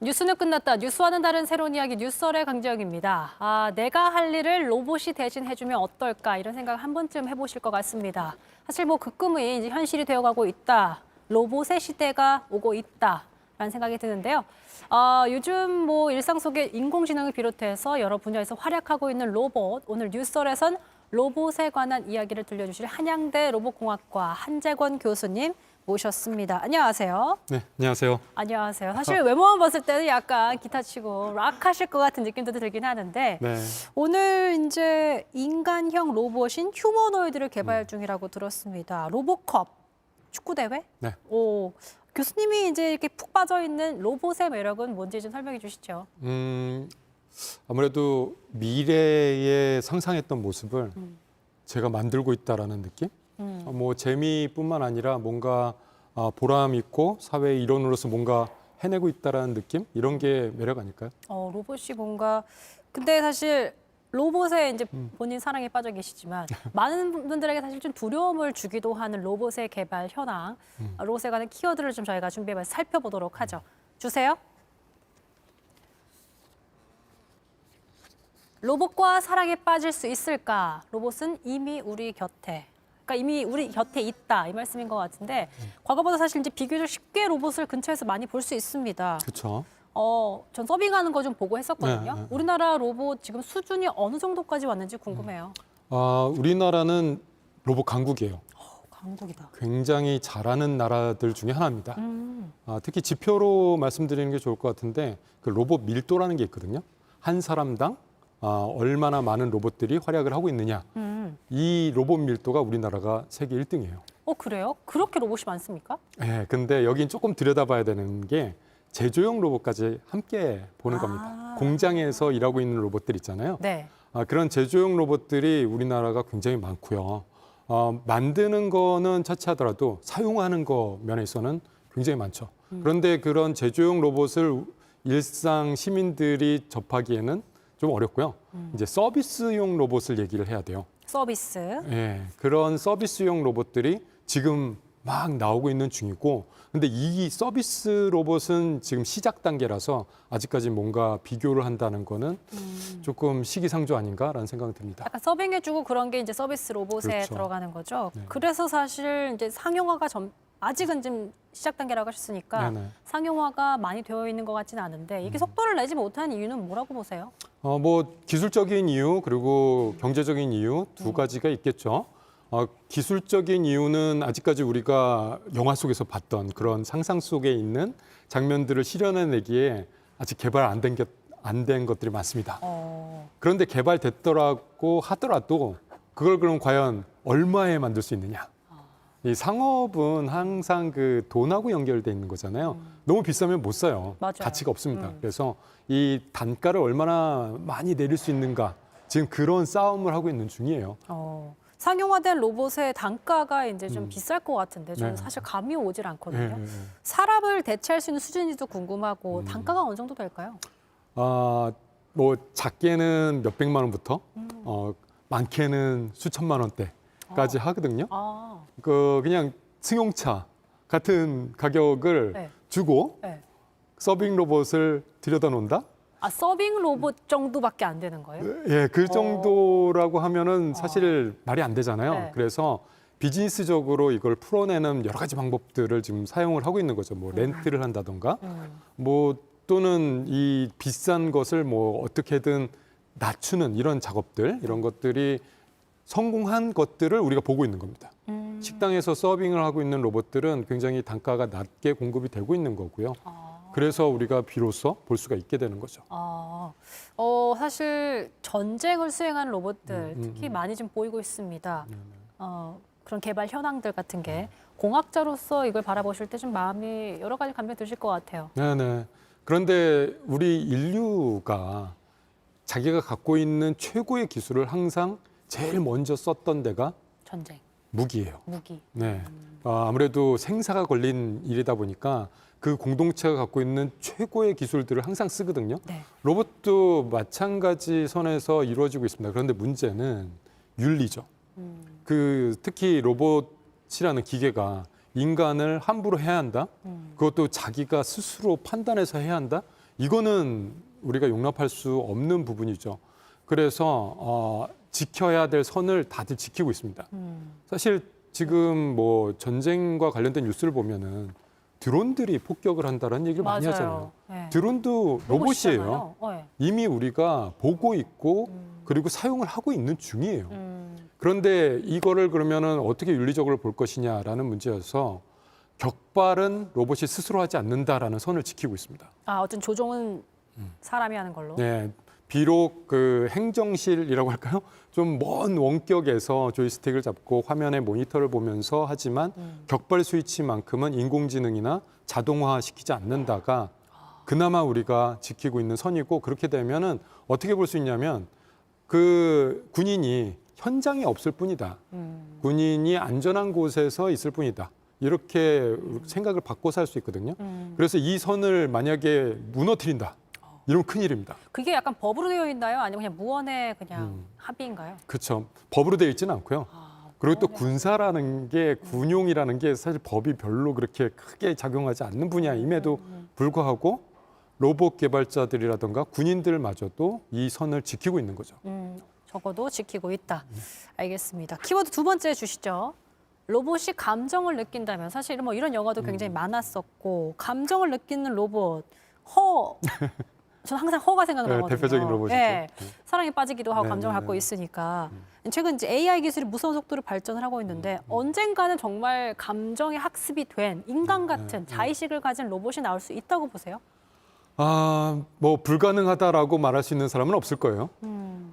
뉴스는 끝났다. 뉴스와는 다른 새로운 이야기 뉴스설의 강지영입니다. 내가 할 일을 로봇이 대신 해주면 어떨까 이런 생각 한 번쯤 해보실 것 같습니다. 사실 뭐 극금이 이제 현실이 되어가고 있다. 로봇의 시대가 오고 있다라는 생각이 드는데요. 요즘 뭐 일상 속에 인공지능을 비롯해서 여러 분야에서 활약하고 있는 로봇. 오늘 뉴스설에선 로봇에 관한 이야기를 들려주실 한양대 로봇공학과 한재권 교수님 모셨습니다. 안녕하세요. 네, 안녕하세요. 안녕하세요. 사실 외모만 봤을 때는 약간 기타 치고 락 하실 것 같은 느낌도 들긴 하는데 네. 오늘 이제 인간형 로봇인 휴머노이드를 개발 중이라고 들었습니다. 로보컵 축구대회? 네. 오, 교수님이 이제 이렇게 푹 빠져 있는 로봇의 매력은 뭔지 좀 설명해 주시죠. 아무래도 미래에 상상했던 모습을 제가 만들고 있다라는 느낌? 뭐 재미뿐만 아니라 뭔가 보람 있고 사회 일원으로서 뭔가 해내고 있다라는 느낌? 이런 게 매력 아닐까요? 로봇이 뭔가 근데 사실 로봇에 이제 본인 사랑에 빠져 계시지만 많은 분들에게 사실 좀 두려움을 주기도 하는 로봇의 개발 현황, 로봇에 관한 키워드를 좀 저희가 준비해서 살펴보도록 하죠. 주세요. 로봇과 사랑에 빠질 수 있을까? 로봇은 이미 우리 곁에. 그러니까 이미 우리 곁에 있다 이 말씀인 것 같은데 과거보다 사실 이제 비교적 쉽게 로봇을 근처에서 많이 볼 수 있습니다. 그렇죠. 전 서빙하는 거 좀 보고 했었거든요. 네. 우리나라 로봇 지금 수준이 어느 정도까지 왔는지 궁금해요. 우리나라는 로봇 강국이에요. 강국이다. 굉장히 잘하는 나라들 중에 하나입니다. 특히 지표로 말씀드리는 게 좋을 것 같은데 그 로봇 밀도라는 게 있거든요. 한 사람당 얼마나 많은 로봇들이 활약을 하고 있느냐. 이 로봇 밀도가 우리나라가 세계 1등이에요. 그래요? 그렇게 로봇이 많습니까? 네, 근데 여긴 조금 들여다봐야 되는 게 제조용 로봇까지 함께 보는 겁니다. 공장에서 일하고 있는 로봇들 있잖아요. 네. 그런 제조용 로봇들이 우리나라가 굉장히 많고요. 만드는 거는 차치하더라도 사용하는 거 면에서는 굉장히 많죠. 그런데 그런 제조용 로봇을 일상 시민들이 접하기에는 좀 어렵고요. 이제 서비스용 로봇을 얘기를 해야 돼요. 서비스. 예, 그런 서비스용 로봇들이 지금 막 나오고 있는 중이고, 근데 이 서비스 로봇은 지금 시작 단계라서 아직까지 뭔가 비교를 한다는 거는 조금 시기상조 아닌가라는 생각이 듭니다. 약간 서빙해주고 그런 게 이제 서비스 로봇에 그렇죠. 들어가는 거죠. 네. 그래서 사실 이제 상용화가 아직은 좀 시작 단계라고 하셨으니까 네네. 상용화가 많이 되어 있는 것 같지는 않은데 이게 속도를 내지 못한 이유는 뭐라고 보세요? 뭐 기술적인 이유 그리고 경제적인 이유 두 가지가 있겠죠. 기술적인 이유는 아직까지 우리가 영화 속에서 봤던 그런 상상 속에 있는 장면들을 실현해내기에 아직 개발 안 된 것들이 많습니다. 그런데 개발됐더라고 하더라도 그걸 그럼 과연 얼마에 만들 수 있느냐? 이 상업은 항상 그 돈하고 연결돼 있는 거잖아요. 너무 비싸면 못 사요. 맞아요. 가치가 없습니다. 그래서 이 단가를 얼마나 많이 내릴 수 있는가 지금 그런 싸움을 하고 있는 중이에요. 상용화된 로봇의 단가가 이제 좀 비쌀 것 같은데 저는 네. 사실 감이 오질 않거든요. 네. 사람을 대체할 수 있는 수준인지도 궁금하고 단가가 어느 정도 될까요? 뭐 작게는 몇 백만 원부터 많게는 수천만 원대까지 하거든요. 그냥 승용차 같은 가격을 네. 주고 네. 서빙 로봇을 들여다 놓는다? 서빙 로봇 정도밖에 안 되는 거예요? 예, 그 정도라고 하면은 사실 말이 안 되잖아요. 네. 그래서 비즈니스적으로 이걸 풀어내는 여러 가지 방법들을 지금 사용을 하고 있는 거죠. 뭐 렌트를 한다던가, 뭐 또는 이 비싼 것을 뭐 어떻게든 낮추는 이런 작업들, 이런 것들이 성공한 것들을 우리가 보고 있는 겁니다. 식당에서 서빙을 하고 있는 로봇들은 굉장히 단가가 낮게 공급이 되고 있는 거고요. 그래서 우리가 비로소 볼 수가 있게 되는 거죠. 사실 전쟁을 수행하는 로봇들 특히 많이 좀 보이고 있습니다. 그런 개발 현황들 같은 게 공학자로서 이걸 바라보실 때 좀 마음이 여러 가지 감정이 드실 것 같아요. 네네. 그런데 우리 인류가 자기가 갖고 있는 최고의 기술을 항상 제일 먼저 썼던 데가 전쟁, 무기예요. 무기. 네. 아무래도 생사가 걸린 일이다 보니까 그 공동체가 갖고 있는 최고의 기술들을 항상 쓰거든요. 네. 로봇도 마찬가지 선에서 이루어지고 있습니다. 그런데 문제는 윤리죠. 특히 로봇이라는 기계가 인간을 함부로 해야 한다. 그것도 자기가 스스로 판단해서 해야 한다. 이거는 우리가 용납할 수 없는 부분이죠. 그래서 지켜야 될 선을 다들 지키고 있습니다. 사실 지금 뭐 전쟁과 관련된 뉴스를 보면은 드론들이 폭격을 한다는 얘기를 많이 하잖아요. 네. 드론도 로봇이에요. 로봇이잖아요. 네. 이미 우리가 보고 있고 그리고 사용을 하고 있는 중이에요. 그런데 이거를 그러면은 어떻게 윤리적으로 볼 것이냐라는 문제여서 격발은 로봇이 스스로 하지 않는다라는 선을 지키고 있습니다. 아, 어떤 조종은 사람이 하는 걸로. 네, 비록 그 행정실이라고 할까요? 좀 먼 원격에서 조이스틱을 잡고 화면에 모니터를 보면서 하지만 격발 스위치만큼은 인공지능이나 자동화시키지 않는다가 그나마 우리가 지키고 있는 선이고 그렇게 되면은 어떻게 볼 수 있냐면 그 군인이 현장에 없을 뿐이다. 군인이 안전한 곳에서 있을 뿐이다. 이렇게 생각을 바꿔서 할 수 있거든요. 그래서 이 선을 만약에 무너뜨린다. 이러면 큰일입니다. 그게 약간 법으로 되어 있나요? 아니면 그냥 무언의 그냥 합의인가요? 그렇죠. 법으로 되어 있지는 않고요. 그리고 또 군사라는 게 군용이라는 게 사실 법이 별로 그렇게 크게 작용하지 않는 분야임에도 불구하고 로봇 개발자들이라든가 군인들마저도 이 선을 지키고 있는 거죠. 적어도 지키고 있다. 알겠습니다. 키워드 두 번째 주시죠. 로봇이 감정을 느낀다면 사실 뭐 이런 영화도 굉장히 많았었고 감정을 느끼는 로봇 저는 항상 허가 생각나거든요. 네, 대표적인 로봇이죠. 네. 사랑에 빠지기도 하고 네, 감정을 네, 갖고 네. 있으니까 최근 이제 AI 기술이 무서운 속도로 발전을 하고 있는데 언젠가는 정말 감정의 학습이 된 인간 같은 자의식을 가진 로봇이 나올 수 있다고 보세요? 뭐 불가능하다라고 말할 수 있는 사람은 없을 거예요.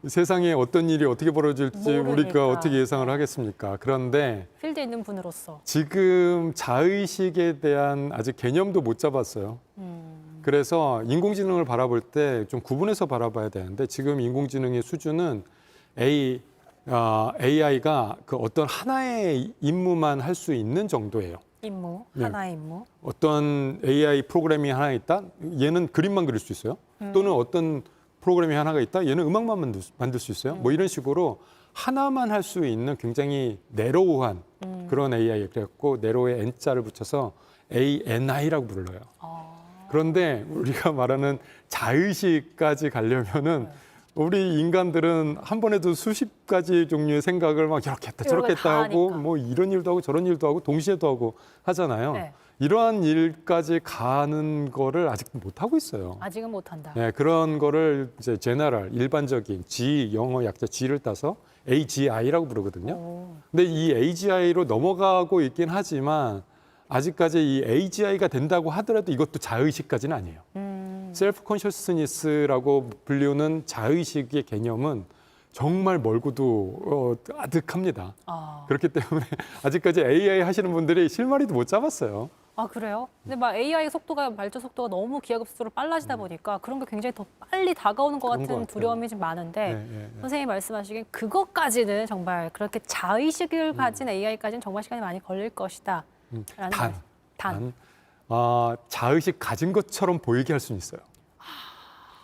세상에 어떤 일이 어떻게 벌어질지 모르니까. 우리가 어떻게 예상을 하겠습니까? 그런데 필드에 있는 분으로서. 지금 자의식에 대한 아직 개념도 못 잡았어요. 그래서 인공지능을 바라볼 때 좀 구분해서 바라봐야 되는데 지금 인공지능의 수준은 AI가 그 어떤 하나의 임무만 할 수 있는 정도예요. 임무, 네. 하나의 임무. 어떤 AI 프로그램이 하나 있다? 얘는 그림만 그릴 수 있어요. 또는 어떤 프로그램이 하나가 있다? 얘는 음악만 만들 수 있어요. 뭐 이런 식으로 하나만 할 수 있는 굉장히 내로우한 그런 AI. 그래갖고 내로우에 N자를 붙여서 ANI라고 불러요. 그런데 우리가 말하는 자의식까지 가려면은 우리 인간들은 한 번에도 수십 가지 종류의 생각을 막 이렇게 했다 저렇게 했다 하고 하니까. 뭐 이런 일도 하고 저런 일도 하고 동시에도 하고 하잖아요. 네. 이러한 일까지 가는 거를 아직 못 하고 있어요. 아직은 못한다. 네, 그런 거를 이제 제너럴 일반적인 G 영어 약자 G를 따서 AGI라고 부르거든요. 근데 이 AGI로 넘어가고 있긴 하지만 아직까지 이 AGI가 된다고 하더라도 이것도 자의식까지는 아니에요. 셀프 컨셔스니스라고 불리우는 자의식의 개념은 정말 멀고도 아득합니다. 그렇기 때문에 아직까지 AI 하시는 분들이 실마리도 못 잡았어요. 아, 그래요? 근데 막 AI 속도가 발전 속도가 너무 기하급수로 빨라지다 보니까 그런 게 굉장히 더 빨리 다가오는 것 그런 같은 것 같아요. 두려움이 좀 많은데 네. 선생님이 말씀하시기엔 그것까지는 정말 그렇게 자의식을 가진 AI까지는 정말 시간이 많이 걸릴 것이다. 라는 단. 자의식 가진 것처럼 보이게 할 수는 있어요.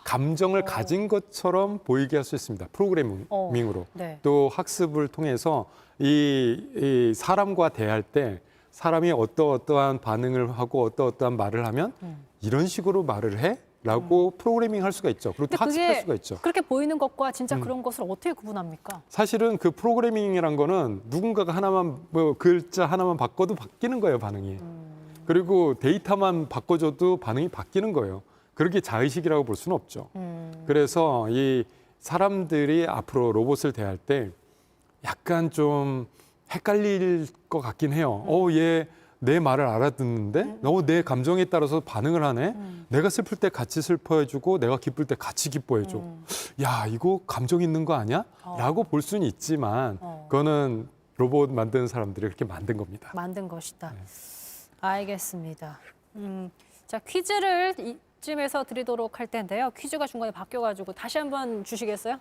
감정을 가진 것처럼 보이게 할 수 있습니다. 프로그래밍으로. 네. 또 학습을 통해서 이 사람과 대할 때 사람이 어떠한 반응을 하고 어떠한 말을 하면 이런 식으로 말을 해? 라고 프로그래밍 할 수가 있죠. 그리고 또 근데 학습할 그게 수가 있죠. 그렇게 보이는 것과 진짜 그런 것을 어떻게 구분합니까? 사실은 그 프로그래밍이란 거는 누군가가 하나만 뭐 글자 하나만 바꿔도 바뀌는 거예요, 반응이. 그리고 데이터만 바꿔줘도 반응이 바뀌는 거예요. 그렇게 자의식이라고 볼 수는 없죠. 그래서 이 사람들이 앞으로 로봇을 대할 때 약간 좀 헷갈릴 것 같긴 해요. 얘 내 말을 알아듣는데 내 감정에 따라서 반응을 하네. 내가 슬플 때 같이 슬퍼해주고 내가 기쁠 때 같이 기뻐해줘. 야, 이거 감정 있는 거 아니야? 라고 볼 수는 있지만 그거는 로봇 만드는 사람들이 그렇게 만든 겁니다. 만든 것이다. 알겠습니다. 자, 퀴즈를 이쯤에서 드리도록 할 텐데요. 퀴즈가 중간에 바뀌어가지고 다시 한번 주시겠어요?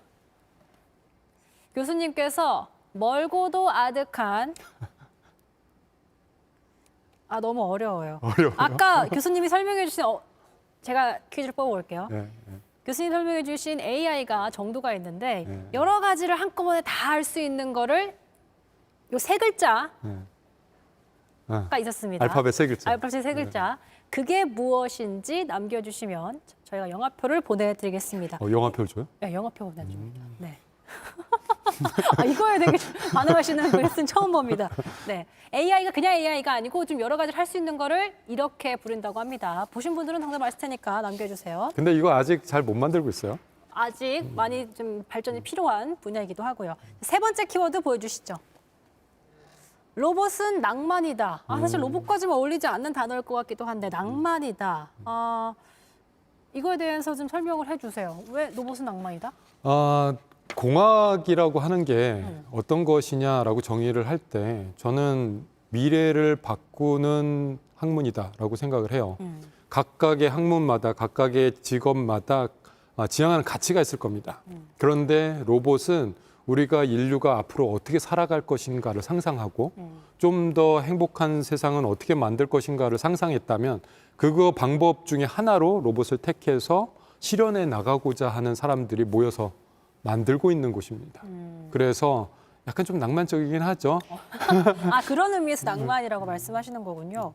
교수님께서 멀고도 아득한 너무 어려워요. 어려워요? 아까 교수님이 설명해 주신 제가 퀴즈를 뽑아볼게요. 네. 교수님 설명해 주신 AI가 정도가 있는데 네. 여러 가지를 한꺼번에 다 할 수 있는 거를 요 세 글자가 있었습니다. 알파벳 세 글자. 알파벳 세 글자. 그게 무엇인지 남겨주시면 저희가 영화표를 보내드리겠습니다. 영화표를 줘요? 네, 영화표 보내줍니다. 네. 이거에 되게 반응하시는 글쓴 처음 봅니다. 네, AI가 그냥 AI가 아니고 좀 여러 가지를 할 수 있는 거를 이렇게 부른다고 합니다. 보신 분들은 당장 아실 테니까 남겨주세요. 근데 이거 아직 잘 못 만들고 있어요. 아직 많이 좀 발전이 필요한 분야이기도 하고요. 세 번째 키워드 보여주시죠. 로봇은 낭만이다. 사실 로봇과 좀 어울리지 않는 단어일 것 같기도 한데 낭만이다. 이거에 대해서 좀 설명을 해주세요. 왜 로봇은 낭만이다? 공학이라고 하는 게 어떤 것이냐라고 정의를 할 때 저는 미래를 바꾸는 학문이다라고 생각을 해요. 각각의 학문마다 각각의 직업마다 지향하는 가치가 있을 겁니다. 그런데 로봇은 우리가 인류가 앞으로 어떻게 살아갈 것인가를 상상하고 좀 더 행복한 세상은 어떻게 만들 것인가를 상상했다면 그거 방법 중에 하나로 로봇을 택해서 실현해 나가고자 하는 사람들이 모여서 만들고 있는 곳입니다. 그래서 약간 좀 낭만적이긴 하죠. 그런 의미에서 낭만이라고 말씀하시는 거군요.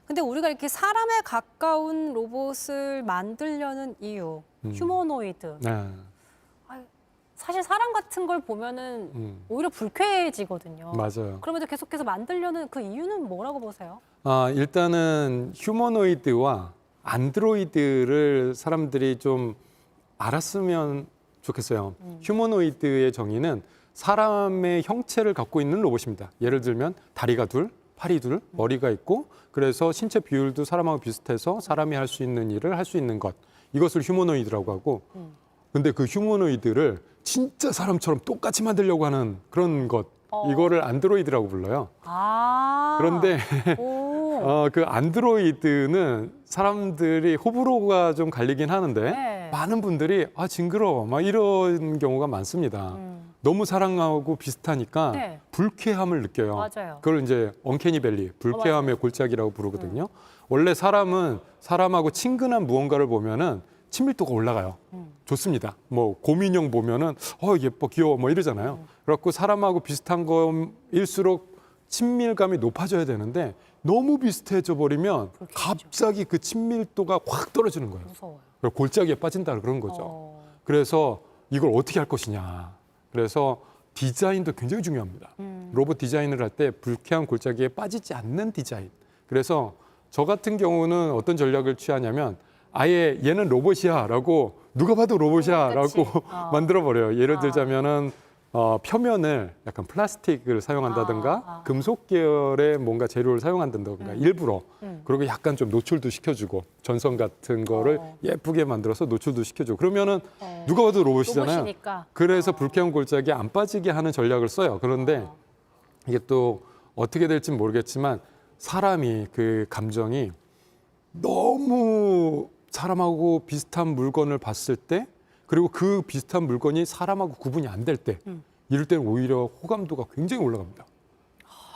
근데 우리가 이렇게 사람에 가까운 로봇을 만들려는 이유, 휴머노이드. 네. 사실 사람 같은 걸 보면은 오히려 불쾌해지거든요. 맞아요. 그러면서 계속해서 만들려는 그 이유는 뭐라고 보세요? 일단은 휴머노이드와 안드로이드를 사람들이 좀 알았으면 좋겠어요. 휴머노이드의 정의는 사람의 형체를 갖고 있는 로봇입니다. 예를 들면 다리가 둘, 팔이 둘, 머리가 있고 그래서 신체 비율도 사람하고 비슷해서 사람이 할 수 있는 일을 할 수 있는 것. 이것을 휴머노이드라고 하고 근데 그 휴머노이드를 진짜 사람처럼 똑같이 만들려고 하는 그런 것. 이거를 안드로이드라고 불러요. 그런데 그 안드로이드는 사람들이 호불호가 좀 갈리긴 하는데 네. 많은 분들이 징그러워 막 이런 경우가 많습니다. 너무 사랑하고 비슷하니까 네. 불쾌함을 느껴요. 맞아요. 그걸 이제 언캐니 밸리, 불쾌함의 골짜기라고 부르거든요. 원래 사람은 사람하고 친근한 무언가를 보면은 친밀도가 올라가요. 좋습니다. 뭐 곰인형 보면은 예뻐 귀여워 뭐 이러잖아요. 그래갖고 사람하고 비슷한 거일수록 친밀감이 높아져야 되는데 너무 비슷해져 버리면 불쾌하죠. 갑자기 그 친밀도가 확 떨어지는 거예요. 무서워요. 그래서 골짜기에 빠진다 그런 거죠. 그래서 이걸 어떻게 할 것이냐. 그래서 디자인도 굉장히 중요합니다. 로봇 디자인을 할 때 불쾌한 골짜기에 빠지지 않는 디자인. 그래서 저 같은 경우는 어떤 전략을 취하냐면 아예 얘는 로봇이야라고 누가 봐도 로봇이야라고 만들어버려요. 예를 들자면은 표면을 약간 플라스틱을 사용한다든가 금속 계열의 뭔가 재료를 사용한다든가 일부러 그리고 약간 좀 노출도 시켜주고 전선 같은 거를 예쁘게 만들어서 노출도 시켜주고 그러면은 누가 봐도 로봇이잖아요. 로봇이니까. 그래서 불쾌한 골짜기에 안 빠지게 하는 전략을 써요. 그런데 이게 또 어떻게 될지는 모르겠지만 사람이 그 감정이 너무 사람하고 비슷한 물건을 봤을 때 그리고 그 비슷한 물건이 사람하고 구분이 안 될 때 이럴 때는 오히려 호감도가 굉장히 올라갑니다.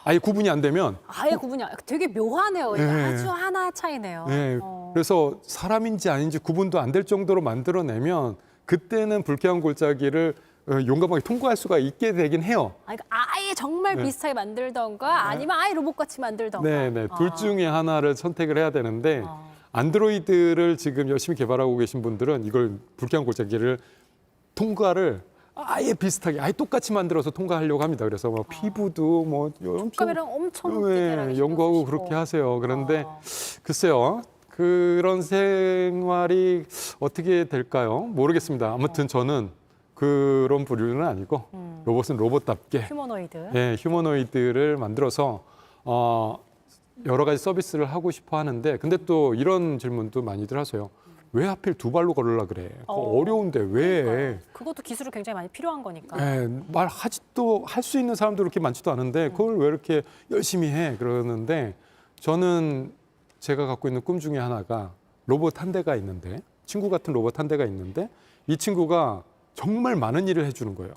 아예 구분이 안 되면 아예 구분이 되게 묘하네요. 이게 아주 하나 차이네요. 네, 그래서 사람인지 아닌지 구분도 안 될 정도로 만들어내면 그때는 불쾌한 골짜기를 용감하게 통과할 수가 있게 되긴 해요. 그러니까 아예 정말 비슷하게 만들던가 아니면 아예 로봇같이 만들던가. 네, 둘 중에 하나를 선택을 해야 되는데 안드로이드를 지금 열심히 개발하고 계신 분들은 이걸 불쾌한 골짜기를 통과를 아예 비슷하게, 아예 똑같이 만들어서 통과하려고 합니다. 그래서 뭐 피부도 뭐 촉감이랑 엄청 연구하고 그렇게 하세요. 그런데 글쎄요, 그런 생활이 어떻게 될까요? 모르겠습니다. 아무튼 저는 그런 부류는 아니고 로봇은 로봇답게 휴머노이드. 네, 휴머노이드를 만들어서 여러 가지 서비스를 하고 싶어 하는데 근데 또 이런 질문도 많이들 하세요. 왜 하필 두 발로 걸으려 그래? 어려운데 왜? 그러니까요. 그것도 기술이 굉장히 많이 필요한 거니까. 네, 말하지도 할 수 있는 사람도 그렇게 많지도 않은데 그걸 왜 이렇게 열심히 해? 그러는데 저는 제가 갖고 있는 꿈 중에 하나가 로봇 한 대가 있는데 친구 같은 로봇 한 대가 있는데 이 친구가 정말 많은 일을 해주는 거예요.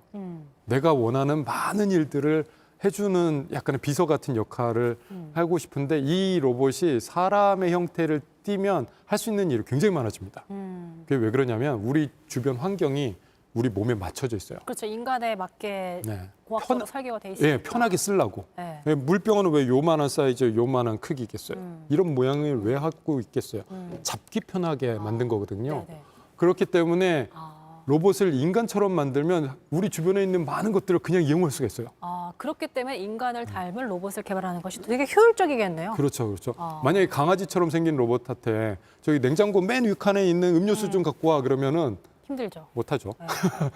내가 원하는 많은 일들을 해주는 약간의 비서 같은 역할을 하고 싶은데 이 로봇이 사람의 형태를 띠면 할 수 있는 일이 굉장히 많아집니다. 그게 왜 그러냐면 우리 주변 환경이 우리 몸에 맞춰져 있어요. 그렇죠. 인간에 맞게 네. 공학적으로 설계가 돼 있어요. 예, 편하게 쓰려고. 네. 예, 물병은 왜 요만한 사이즈, 요만한 크기겠어요. 이런 모양을 왜 하고 있겠어요. 잡기 편하게 만든 거거든요. 네네. 그렇기 때문에 아, 로봇을 인간처럼 만들면 우리 주변에 있는 많은 것들을 그냥 이용할 수가 있어요. 그렇기 때문에 인간을 닮은 로봇을 개발하는 것이 되게 효율적이겠네요. 그렇죠, 그렇죠. 아. 만약에 강아지처럼 생긴 로봇한테 저기 냉장고 맨 윗칸에 있는 음료수 좀 갖고 와 그러면은 힘들죠. 못하죠. 네.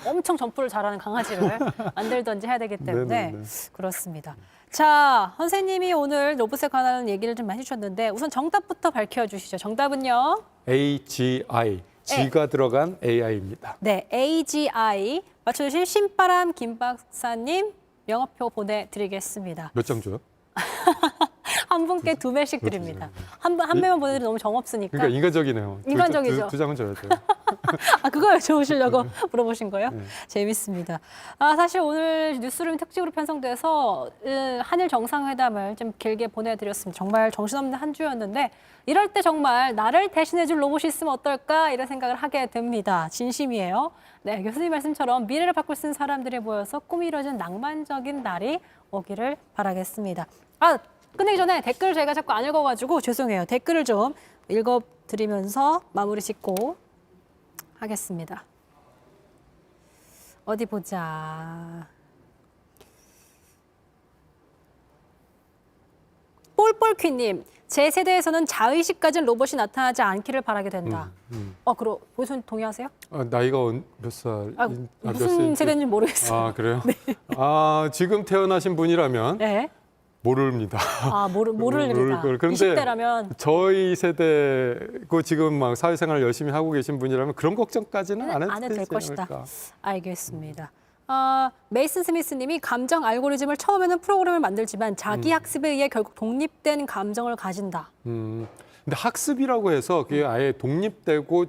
엄청 점프를 잘하는 강아지를 만들든지 해야 되기 때문에 네네네. 그렇습니다. 자, 선생님이 오늘 로봇에 관한 얘기를 좀 많이 해주셨는데 우선 정답부터 밝혀주시죠. 정답은요? AGI, G가 들어간 AI입니다. 네, AGI 맞춰주신 신바람 김 박사님 명함표 보내드리겠습니다. 몇 장 줘요? 한 분께 2매씩 드립니다. 한 배만 보내드리면 너무 정없으니까. 그러니까 인간적이네요. 인간적이죠. 두 장은 줘야 돼요. 그걸 여쭤보시려고 물어보신 거예요? 네. 재밌습니다. 사실 오늘 뉴스룸 특집으로 편성돼서 한일 정상회담을 좀 길게 보내드렸습니다. 정말 정신없는 한 주였는데 이럴 때 정말 나를 대신해줄 로봇이 있으면 어떨까 이런 생각을 하게 됩니다. 진심이에요. 네, 교수님 말씀처럼 미래를 바꿀 수 있는 사람들이 모여서 꿈이 이루어진 낭만적인 날이 오기를 바라겠습니다. 끝내기 전에 댓글 제가 자꾸 안 읽어가지고 죄송해요. 댓글을 좀 읽어드리면서 마무리 짓고 하겠습니다. 어디 보자. 볼볼퀴님, 제 세대에서는 자의식 가진 로봇이 나타나지 않기를 바라게 된다. 그럼 보선 동의하세요? 나이가 몇 살? 무슨 세대인지 모르겠어요. 그래요? 지금 태어나신 분이라면 네. 모릅니다. 모를 일이다. 그런데 20대라면 저희 세대고 지금 막 사회생활 열심히 하고 계신 분이라면 그런 걱정까지는 안 해도 될 되지 것이다. 않을까. 알겠습니다. 메이슨 스미스님이 감정 알고리즘을 처음에는 프로그램을 만들지만 자기 학습에 의해 결국 독립된 감정을 가진다. 근데 학습이라고 해서 그게 아예 독립되고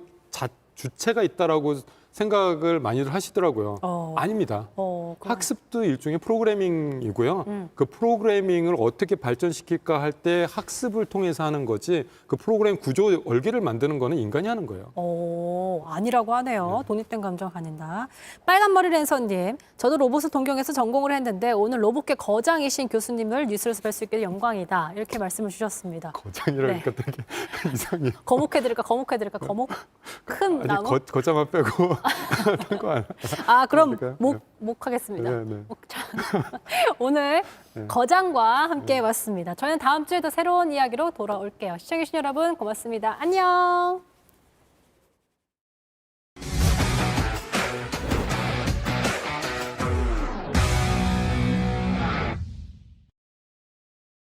주체가 있다라고 생각을 많이들 하시더라고요. 아닙니다. 학습도 일종의 프로그래밍이고요. 그 프로그래밍을 어떻게 발전시킬까 할 때 학습을 통해서 하는 거지 그 프로그램 구조 얼개를 만드는 거는 인간이 하는 거예요. 아니라고 하네요. 독립된 감정 가진다. 빨간 머리 랜선님, 저도 로봇을 동경해서 전공을 했는데 오늘 로봇계 거장이신 교수님을 뉴스에서 뵐 수 있게 영광이다. 이렇게 말씀을 주셨습니다. 거장이라니까 되게 이상해요. 거목해드릴까? 큰 아니, 나무? 거장만 빼고 하는 거 아니야? 그럼 그러니까요. 목하겠습니다. 네. 오늘 거장과 함께 해봤습니다. 저희는 다음 주에 더 새로운 이야기로 돌아올게요. 시청해주신 여러분 고맙습니다. 안녕.